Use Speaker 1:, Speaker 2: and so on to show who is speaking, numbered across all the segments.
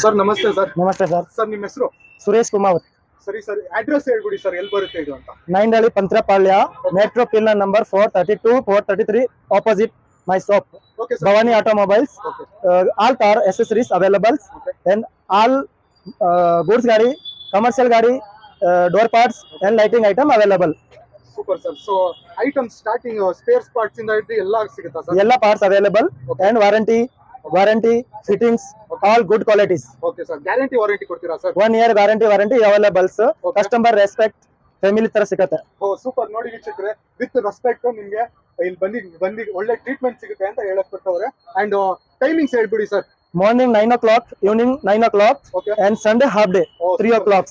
Speaker 1: Sir ನಮಸ್ತೆ sir.
Speaker 2: ನಮಸ್ತೆ sir.
Speaker 1: Sir ನಿಮ್ಮ ಹೆಸರು?
Speaker 2: ಸುರೇಶ್ ಕುಮಾರ್.
Speaker 1: ಸರಿ ಸರ್, ಅಡ್ರೆಸ್ ಹೇಳ್ಬಿಡಿ ಸರ್, ಎಲ್ಲಿ ಬರುತ್ತೆ ಇದು ಅಂತ.
Speaker 2: ನೈಂಡಳ್ಳಿ Pantrapalya, metro pillar number 432 433 opposite my shop.
Speaker 1: Okay sir.
Speaker 2: Bhavani Automobiles.
Speaker 1: Okay.
Speaker 2: All car accessories available.
Speaker 1: Okay.
Speaker 2: And all goods gadi, commercial gadi, door parts and lighting item available.
Speaker 1: Super sir. So item starting spares parts ಇಂದ ಹಿಡಿದು ಎಲ್ಲ ಸಿಗುತ್ತಾ sir?
Speaker 2: ಎಲ್ಲ parts available.
Speaker 1: Okay.
Speaker 2: And warranty fittings, all good qualities.
Speaker 1: Okay sir, guarantee warranty ಕೊಡ್ತೀರಾ sir?
Speaker 2: 1 year guarantee warranty available.
Speaker 1: Okay.
Speaker 2: Customer respect family ತರ ಸಿಗುತ್ತೆ.
Speaker 1: ಓ super. ನೋಡಿ ವೀಕ್ಷಕರೇ, ವಿತ್ ರೆಸ್ಪೆಕ್ಟ್ ನಿಮ್ಗೆ ಇಲ್ಲಿ ಬಂದಿ ಒಳ್ಳೆ ಟ್ರೀಟ್ಮೆಂಟ್ ಸಿಗುತ್ತೆ ಅಂತ ಹೇಳಕ್ ಕೊಟ್ಟವ್ರೆ. ಅಂಡ್ ಟೈಮಿಂಗ್ಸ್ ಹೇಳ್ಬಿಡಿ sir.
Speaker 2: Morning 9 o'clock, evening 9 o'clock.
Speaker 1: Okay.
Speaker 2: And Sunday half day,
Speaker 1: Oh,
Speaker 2: 3
Speaker 1: super.
Speaker 2: o'clock.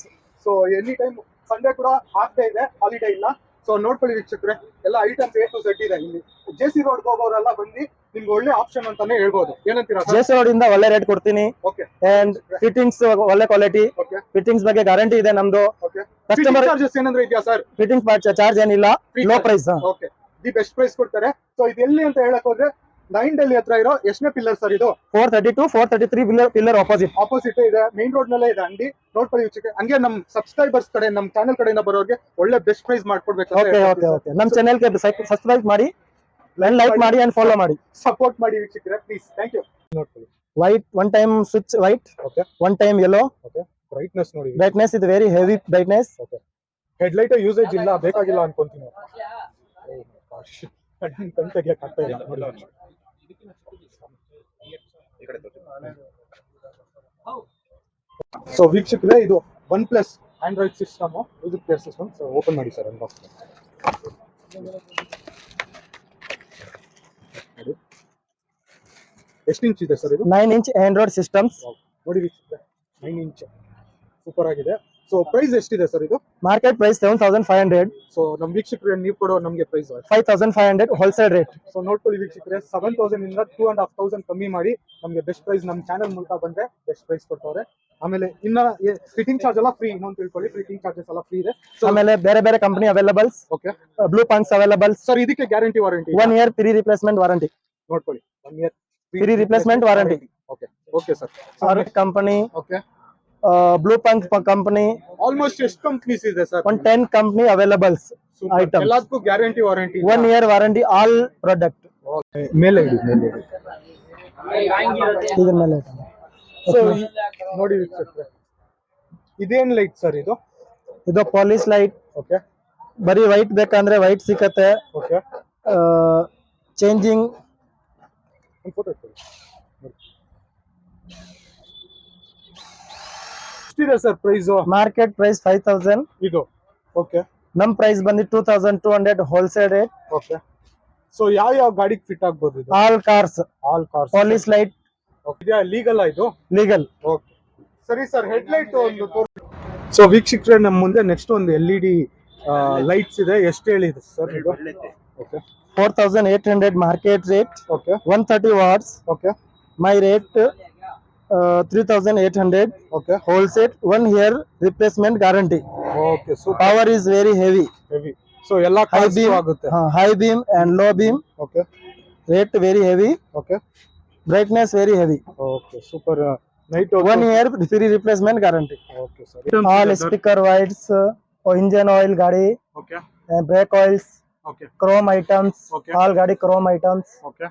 Speaker 1: So any time, Sunday ಕೂಡ ಹಾಫ್ ಡೇ ಇದೆ, ಹಾಲಿಡೇ ಇಲ್ಲ. ಸೊ ನೋಡ್ಕೊಳ್ಳಿ ವೀಕ್ಷಕರೇ, ಎಲ್ಲ ಐಟಮ್ಸ್ A to Z ಇದೆ ಇಲ್ಲಿ. JC ರೋಡ್ ಹೋಗೋರೆಲ್ಲ ಬಂದು ನಿಮ್ಗೆ ಒಳ್ಳೆ ಆಪ್ಷನ್ ಅಂತಾನೆ ಹೇಳ್ಬೋದು. ಏನಂತೀರಾ ಸರ್?
Speaker 2: JC ರೋಡ್ ಇಂದ ಒಳ್ಳೆ ರೇಟ್ ಕೊಡ್ತೀನಿ.
Speaker 1: ಓಕೆ.
Speaker 2: ಅಂಡ್ ಫಿಟ್ಟಿಂಗ್ಸ್ ಒಳ್ಳೆ ಕ್ವಾಲಿಟಿ.
Speaker 1: ಓಕೆ.
Speaker 2: ಫಿಟ್ಟಿಂಗ್ಸ್ ಬಗ್ಗೆ ಗ್ಯಾರಂಟಿ ಇದೆ ನಮ್ದು.
Speaker 1: ಓಕೆ.
Speaker 2: ಕಸ್ಟಮರ್
Speaker 1: ಚಾರ್ಜಸ್ ಏನಾದ್ರು ಇದೆಯಾ ಸರ್?
Speaker 2: ಫಿಟ್ಟಿಂಗ್ ಚಾರ್ಜ್ ಏನಿಲ್ಲ, low price.
Speaker 1: Okay, the best price ಕೊಡ್ತಾರೆ. ಸೊ ಇದು ಎಲ್ಲಿ ಅಂತ ಹೇಳಕ್ ಹೋದ್ರೆ ನೈಂಡಳ್ಳಿ ಹತ್ರ ಇರೋ ಎಷ್ಟನೇ ಪಿಲ್ಲರ್ ಸರ್ ಇದು?
Speaker 2: 432 433 ಪಿಲ್ಲರ್
Speaker 1: ಆಪೋಸಿಟ್ ಇದೆ, ಮೇನ್ ರೋಡ್ ನಲ್ಲೇ ಇದೆ ಅಂಗಡಿ. ನೋಡ್ಕೊಳ್ಳಿ ವೀಕ್ಷಕ. ಹಂಗೆ ನಮ್ ಸಬ್ಸ್ಕ್ರೈಬರ್ಸ್ ಕಡೆ, ನಮ್ ಚಾನಲ್ ಕಡೆಯಿಂದ ಬರೋರಿಗೆ ಒಳ್ಳೆ ಬೆಸ್ಟ್ ಪ್ರೈಸ್ ಮಾಡ್ಕೊಡ್ಬೇಕು.
Speaker 2: ಓಕೆ. ನಮ್ ಚಾನೆಲ್ ಗೆ ಸಬ್ಸ್ಕ್ರೈಬ್ ಮಾಡಿ, ಲೈಕ್ ಮಾಡಿ ಅಂಡ್ ಫಾಲೋ ಮಾಡಿ,
Speaker 1: ಸಪೋರ್ಟ್ ಮಾಡಿ ವೀಕ್ಷಕರೇ ಪ್ಲೀಸ್. Thank you. ನೋಡ್ಕೊಳ್ಳಿ,
Speaker 2: white one time switch white.
Speaker 1: Okay.
Speaker 2: One time yellow.
Speaker 1: Okay. Brightness ನೋಡಿ,
Speaker 2: ಬ್ರೈಟ್ನೆಸ್ ಇದು very heavy brightness.
Speaker 1: Okay. Head light usage ಇಲ್ಲ, ಬೇಕಾಗಿಲ್ಲ ಅನ್ಕೊಂತೀನಿ. ತೆಗಿಯಕ್ ಆಗ್ತಾ ಇಲ್ಲ ನೋಡಿ. ಸೊ ವೀಕ್ಷಕರೇ, ಇದು OnePlus Android system, music player system. So open ಮಾಡಿ ಸರ್, ಅನ್ಬಾಕ್ಸ್ ಮಾಡಿ. ಎಷ್ಟು ಇಂಚ್ ಇದೆ ಸರ್ ಇದು?
Speaker 2: 9 inch ಆಂಡ್ರಾಯ್ಡ್ ಸಿಸ್ಟಮ್ಸ್.
Speaker 1: ನೋಡಿ ವೀಕ್ಷಕರೇ, 9 ಇಂಚ್ ಸೂಪರ್ ಆಗಿದೆ. ಸೊ ಪ್ರೈಸ್ ಎಷ್ಟಿದೆ ಸರ್ ಇದು?
Speaker 2: Market price 7500.
Speaker 1: ಸೊ ನಮ್ ವೀಕ್ಷಕರೇ, ನೀವು ಕೊಡೋ ನಮಗೆ ಪ್ರೈಸ್
Speaker 2: 5500 ಹೋಲ್ಸೇಲ್ ರೇಟ್.
Speaker 1: ಸೊ ನೋಡ್ಕೊಳ್ಳಿ ವೀಕ್ಷಕರೇ, 7000 ಇಂದ 2500 ಕಮ್ಮಿ ಮಾಡಿ ನಮಗೆ ಬೆಸ್ಟ್ ಪ್ರೈಸ್ ನಮ್ಮ ಚಾನಲ್ ಮೂಲಕ ಬಂದ್ರೆ ಬೆಸ್ಟ್ ಪ್ರೈಸ್ ಕೊಡ್ತವ್ರೆ. ಆಮೇಲೆ ಇನ್ನ ಫಿಟ್ಟಿಂಗ್ ಚಾರ್ಜ್ ಎಲ್ಲ ಫ್ರೀ, ಇನ್ನೊಂದು ತಿಳ್ಕೊಳ್ಳಿ, ಫಿಟ್ಟಿಂಗ್ ಚಾರ್ಜಸ್ ಎಲ್ಲ ಫ್ರೀ ಇದೆ.
Speaker 2: ಆಮೇಲೆ ಬೇರೆ company availables.
Speaker 1: Okay.
Speaker 2: Blaupunkt available
Speaker 1: sir, ಇದಕ್ಕೆ guarantee warranty?
Speaker 2: 1 year free replacement warranty.
Speaker 1: ನೋಡ್ಕೊಳ್ಳಿ, 1 year
Speaker 2: free replacement warranty.
Speaker 1: Okay. Okay sir.
Speaker 2: Company
Speaker 1: okay.
Speaker 2: Blaupunkt company,
Speaker 1: almost ಎಷ್ಟು ಕಂಪನೀಸ್ ಇದೆ ಸರ್?
Speaker 2: 10 ಕಂಪನಿ ಅವೈಲಬಲ್ಸ್ ಐಟಮ್ಸ್.
Speaker 1: ಎಲ್ಲದಕ್ಕೂ guarantee warranty,
Speaker 2: 1 year warranty all product.
Speaker 1: ಮೇಲೆ ಇಡಿ, ಮೇಲೆ ಇಡಿ.
Speaker 2: ಇದ್ರ ಮೇಲೆ
Speaker 1: ಸೊ ನೋಡಿ ವೀಕ್ಷಕರೇ, ಇದೇನ್ ಲೈಟ್ ಸರ್ ಇದು?
Speaker 2: ಇದು ಪಾಲಿಶ್ ಲೈಟ್.
Speaker 1: ಓಕೆ.
Speaker 2: ಬರೀ ವೈಟ್ ಬೇಕಂದ್ರೆ ವೈಟ್ ಸಿಕ್ಕತ್ತೆ.
Speaker 1: ಓಕೆ.
Speaker 2: ಚೇಂಜಿಂಗ್
Speaker 1: ಎಷ್ಟಿದೆ ಸರ್ ಪ್ರೈಸ್?
Speaker 2: ಮಾರ್ಕೆಟ್ ಪ್ರೈಸ್ 5000
Speaker 1: ಇದು. ಓಕೆ.
Speaker 2: ನಮ್ ಪ್ರೈಸ್ ಬಂದು 2200 ಹೋಲ್ಸೇಲ್ ರೇಟ್.
Speaker 1: ಓಕೆ. ಸೊ ಯಾವ ಗಾಡಿಗೆ ಫಿಟ್ ಆಗ್ಬೋದು ಇದು?
Speaker 2: All cars polish light.
Speaker 1: Okay. Legal ಇದು?
Speaker 2: ಲೀಗಲ್.
Speaker 1: ಓಕೆ. ಸರಿ ಸರ್, ಹೆಡ್ ಲೈಟ್ ಒಂದು ತೋರಿಸಿ. ಸೊ ವೀಕ್ಷಕರೇ, ನಮ್ಮ ಮುಂದೆ ನೆಕ್ಸ್ಟ್ ಒಂದು LED ಲೈಟ್ಸ್ ಇದೆ. ಎಷ್ಟು ಹೇಳಿದೆ ಸರ್ ಇದು? Okay.
Speaker 2: 4800 market rate.
Speaker 1: Okay.
Speaker 2: 130 what's.
Speaker 1: Okay.
Speaker 2: My rate 3800.
Speaker 1: Okay.
Speaker 2: Wholesale 1 year replacement guarantee.
Speaker 1: Okay. Super.
Speaker 2: Power is very heavy.
Speaker 1: So ಎಲ್ಲ
Speaker 2: High beam
Speaker 1: ಆಗುತ್ತೆ.
Speaker 2: high beam and low beam.
Speaker 1: Okay.
Speaker 2: Rate very heavy.
Speaker 1: Okay.
Speaker 2: Brightness very heavy.
Speaker 1: Okay. Super. Night
Speaker 2: 1 year free replacement guarantee.
Speaker 1: Okay sir.
Speaker 2: All speaker whites, engine oil gadi,
Speaker 1: okay.
Speaker 2: brake oils,
Speaker 1: okay.
Speaker 2: chrome items.
Speaker 1: Okay.
Speaker 2: All gadi chrome items.
Speaker 1: Okay.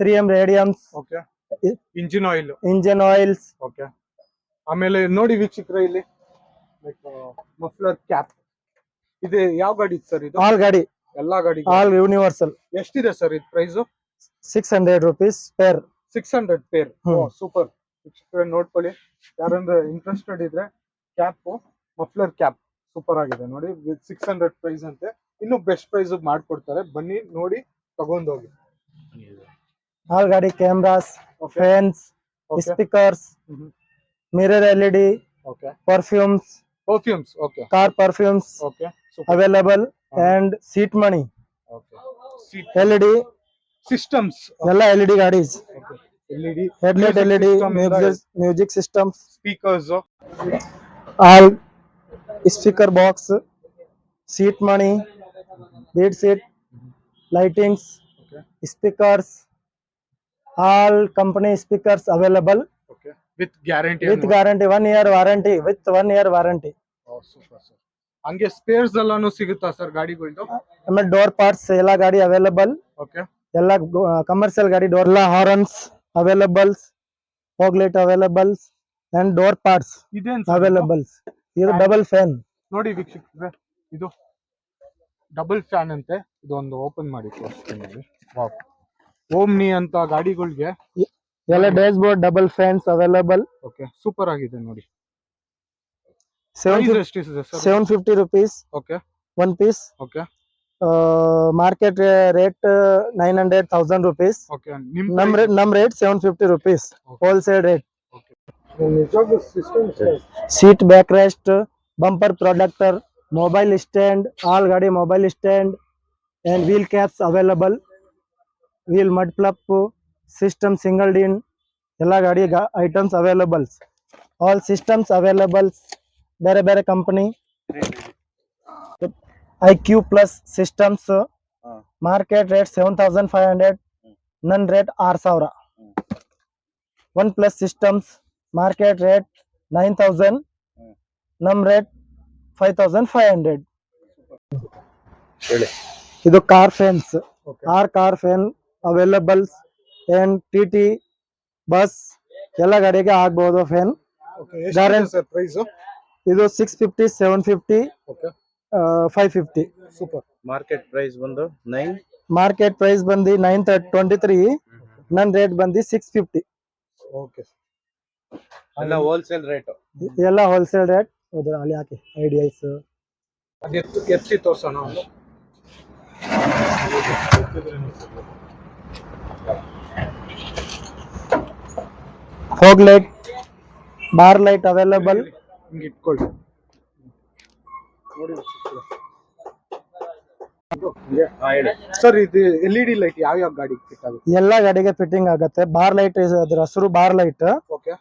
Speaker 2: 3M radiums.
Speaker 1: Okay. Engine oil.
Speaker 2: Engine oils.
Speaker 1: Okay. ಆಮೇಲೆ ನೋಡಿ ವೀಕ್ಷಕರೇ, ಇಲ್ಲಿ muffler cap ಇದೆ. ಯಾವ ಗಾಡಿ sir ಇದು?
Speaker 2: All gadi.
Speaker 1: ಎಲ್ಲಾ ಗಾಡಿ.
Speaker 2: All universal.
Speaker 1: ಎಷ್ಟಿದೆ ಸರ್ ಇದು price?
Speaker 2: 600 rupees pair.
Speaker 1: 600 pair. Super. ವೀಕ್ಷಕರೇ ನೋಡ್ಕೊಳ್ಳಿ, ಯಾರಂದ್ರೆ ಇಂಟ್ರೆಸ್ಟೆಡ್ ಇದ್ರೆ ಕ್ಯಾಪ್, ಮಫ್ಲರ್ ಕ್ಯಾಪ್ ಸೂಪರ್ ಆಗಿದೆ ನೋಡಿ. 600 ಪ್ರೈಸ್ ಅಂತೆ. ಇನ್ನು ಬೆಸ್ಟ್ ಪ್ರೈಸ್ ಮಾಡ್ಕೊಡ್ತಾರೆ, ಬನ್ನಿ ನೋಡಿ ತಗೊಂಡೋಗಿ.
Speaker 2: All gadi cameras, fans, speakers, mirror LED, perfumes,
Speaker 1: okay,
Speaker 2: car perfumes,
Speaker 1: okay,
Speaker 2: available, and seat money,
Speaker 1: okay, seat
Speaker 2: LED
Speaker 1: systems,
Speaker 2: ಎಲ್ಲ LED ಗಾಡೀಸ್.
Speaker 1: okay, LED,
Speaker 2: headlight LED, music systems,
Speaker 1: speakers,
Speaker 2: all speaker box, seat money, bed seat, lightings,
Speaker 1: okay,
Speaker 2: speakers, all company speakers available.
Speaker 1: okay, with guarantee.
Speaker 2: With guarantee 1 year warranty, with 1 year warranty.
Speaker 1: Super sir. ಹಂಗೆ spares ಎಲ್ಲಾನು ಸಿಗುತ್ತಾ ಸರ್ ಗಾಡಿಗಳ್ದು?
Speaker 2: ಆಮೇಲೆ door parts ಎಲ್ಲ ಗಾಡಿ available.
Speaker 1: Okay.
Speaker 2: ಎಲ್ಲ commercial ಗಾಡಿ ಡೋರ್ ಎಲ್ಲ horns availables, fog light availables and door parts
Speaker 1: ಇದೇನ್
Speaker 2: ಅವೈಲೇಬಲ್ಸ್. ಇದು ಡಬಲ್ ಫ್ಯಾನ್ ನೋಡಿ
Speaker 1: ವೀಕ್ಷಕರೇ, ಇದು ಡಬಲ್ ಫ್ಯಾನ್ ಅಂತೆ. ಇದೊಂದು ಓಪನ್ ಮಾಡಿ ತೋರಿಸ್ತೀನಿ ನೋಡಿ. ವಾವ್, ಓಮ್ನಿ ಅಂತ ಗಾಡಿಗಳಿಗೆ
Speaker 2: ಎಲ್ಲ dash board double fans available.
Speaker 1: Okay, super ಆಗಿದೆ ನೋಡಿ.
Speaker 2: 750 rupees.
Speaker 1: Okay,
Speaker 2: one piece.
Speaker 1: Okay,
Speaker 2: market rate 900,000 rupees.
Speaker 1: Okay.
Speaker 2: Num rate 750 rupees. Wholesale rate.
Speaker 1: Okay. ನಿಜವಾಗ್ಲೂ system
Speaker 2: seat backrest, bumper protector, mobile stand, all ಗಾಡಿ mobile stand and wheel caps available. Wheel mud flap, system single din, ಎಲ್ಲ ಗಾಡಿ items availables. All systems availables. ಬೇರೆ ಬೇರೆ company. IQ plus systems market rate 7,500, ನನ್ rate 6,000. One plus systems market rate 9,000, ನಮ್ rate 5,500. ಇದು car fans. Car fan availables and TT bus ಎಲ್ಲ ಗಾಡಿಗೆ ಆಗ್ಬಹುದು ಫ್ಯಾನ್. ಇದು 650, 750, 550.
Speaker 3: ಸೂಪರ್. ಮಾರ್ಕೆಟ್ ಪ್ರೈಸ್ ಬಂದು 9.
Speaker 2: ಮಾರ್ಕೆಟ್ ಪ್ರೈಸ್ ಬಂದು 923. ನನ್ ರೇಟ್ ಬಂದು 650.
Speaker 1: ಓಕೆ,
Speaker 3: ಎಲ್ಲ ಹೋಲ್ಸೇಲ್ ರೇಟ್.
Speaker 2: ಎಲ್ಲ ಹೋಲ್ಸೇಲ್ ರೇಟ್. ಹೌದು, ಅಲ್ಲಿ ಹಾಕಿ ಐಡಿಯಾಸ್.
Speaker 1: ಎತ್ತಿ ತೋರ್ಸೋಣ.
Speaker 2: Fog light, bar light available.
Speaker 1: ಹಿಂಗೆ ಇಟ್ಕೊಳ್ಳಿ ನೋಡಿ ಸರ್. ಇದು LED ಲೈಟ್ ಯಾವ ಗಾಡಿಗೆ ಫಿಟ್ ಆಗುತ್ತೆ?
Speaker 2: ಎಲ್ಲ ಗಾಡಿಗೆ ಫಿಟ್ಟಿಂಗ್ ಆಗುತ್ತೆ. ಬಾರ್ ಲೈಟ್, ಅದ್ರ ಹೆಸರು bar light.
Speaker 1: Okay,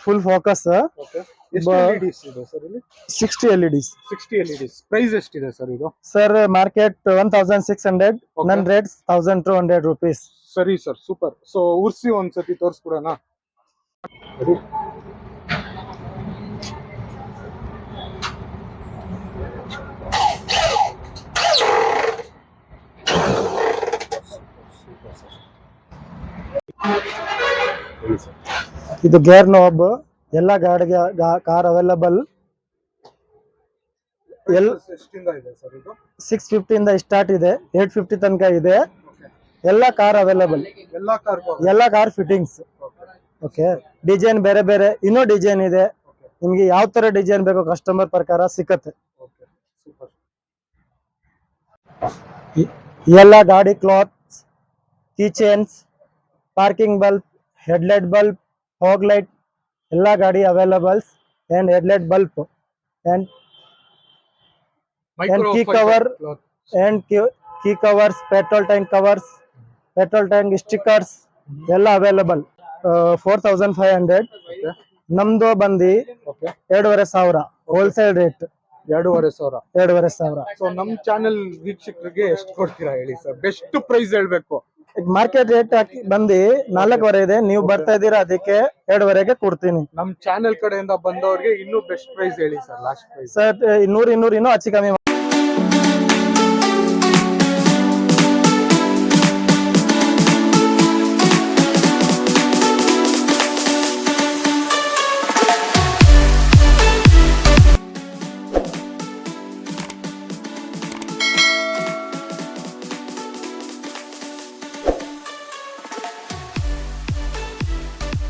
Speaker 2: full focus.
Speaker 1: Okay. ಎಷ್ಟು LEDs ಇದೆ ಸರ್ ಇಲ್ಲಿ?
Speaker 2: 60 LEDs.
Speaker 1: 60 LEDs. ಪ್ರೈಸ್ ಎಷ್ಟಿದೆ ಸರ್ ಇದು?
Speaker 2: ಸರ್ ಮಾರ್ಕೆಟ್ 1,600, ನನ್ ರೇಟ್ 1,200 rupees.
Speaker 1: ಸರಿ ಸರ್, ಸೂಪರ್. ಸೊ ಉರ್ಸಿ ಒಂದ್ಸತಿ ತೋರಿಸ್ಬಿಡೋಣ.
Speaker 2: ಇದು ಗೇರ್ ನೋಬ್. ಎಲ್ಲ ಗಾಡಿಗೆ ಕಾರ್ ಅವೈಲೇಬಲ್.
Speaker 1: ಎಷ್ಟಿಂದ ಇದೆ ಸರ್ ಇದು?
Speaker 2: 650 ಇಂದ ಸ್ಟಾರ್ಟ್ ಇದೆ, 850 ತನಕ ಇದೆ. ಎಲ್ಲ ಕಾರ್ ಅವೈಲೇಬಲ್. ಎಲ್ಲ ಕಾರ್ ಫಿಟ್ಟಿಂಗ್ಸ್. ಓಕೆ. ಡಿಸೈನ್ ಬೇರೆ ಬೇರೆ, ಇನ್ನೂ ಡಿಸೈನ್ ಇದೆ. ನಿಮ್ಗೆ ಯಾವ ತರ ಡಿಸೈನ್ ಬೇಕೋ ಕಸ್ಟಮರ್ ಪ್ರಕಾರ ಸಿಕ್ಕತ್ತೆ. ಎಲ್ಲ ಗಾಡಿ cloths, keychains, parking bulb, headlight bulb, fog light ಎಲ್ಲ ಗಾಡಿ availables and headlight bulb and key cover and key covers, petrol tank covers, petrol tank stickers ಎಲ್ಲ ಅವೈಲೇಬಲ್. 4,500. ನಮ್ದು ಬಂದು 2,500 ಹೋಲ್ಸೇಲ್ ರೇಟ್.
Speaker 1: 2,500. ಸೊ ನಮ್ ಚಾನೆಲ್ ವೀಕ್ಷಕರಿಗೆ ಎಷ್ಟು ಕೊಡ್ತೀರಾ ಹೇಳಿ ಸರ್? ಬೆಸ್ಟ್ ಪ್ರೈಸ್ ಹೇಳ್ಬೇಕು.
Speaker 2: ಮಾರ್ಕೆಟ್ ರೇಟ್ ಬಂದು 4,500 ಇದೆ. ನೀವು ಬರ್ತಾ ಇದ್ದೀರಾ, ಅದಕ್ಕೆ 2,500ಗೆ ಕೊಡ್ತೀನಿ.
Speaker 1: ನಮ್ ಚಾನೆಲ್ ಕಡೆಯಿಂದ ಬಂದವ್ರಿಗೆ ಇನ್ನೂ ಬೆಸ್ಟ್ ಪ್ರೈಸ್ ಹೇಳಿ ಸರ್. ಲಾಸ್ಟ್ ಪ್ರೈಸ್
Speaker 2: ಸರ್ 100 ಇನ್ನೂ ಹೆಚ್ಚು ಕಮ್ಮಿ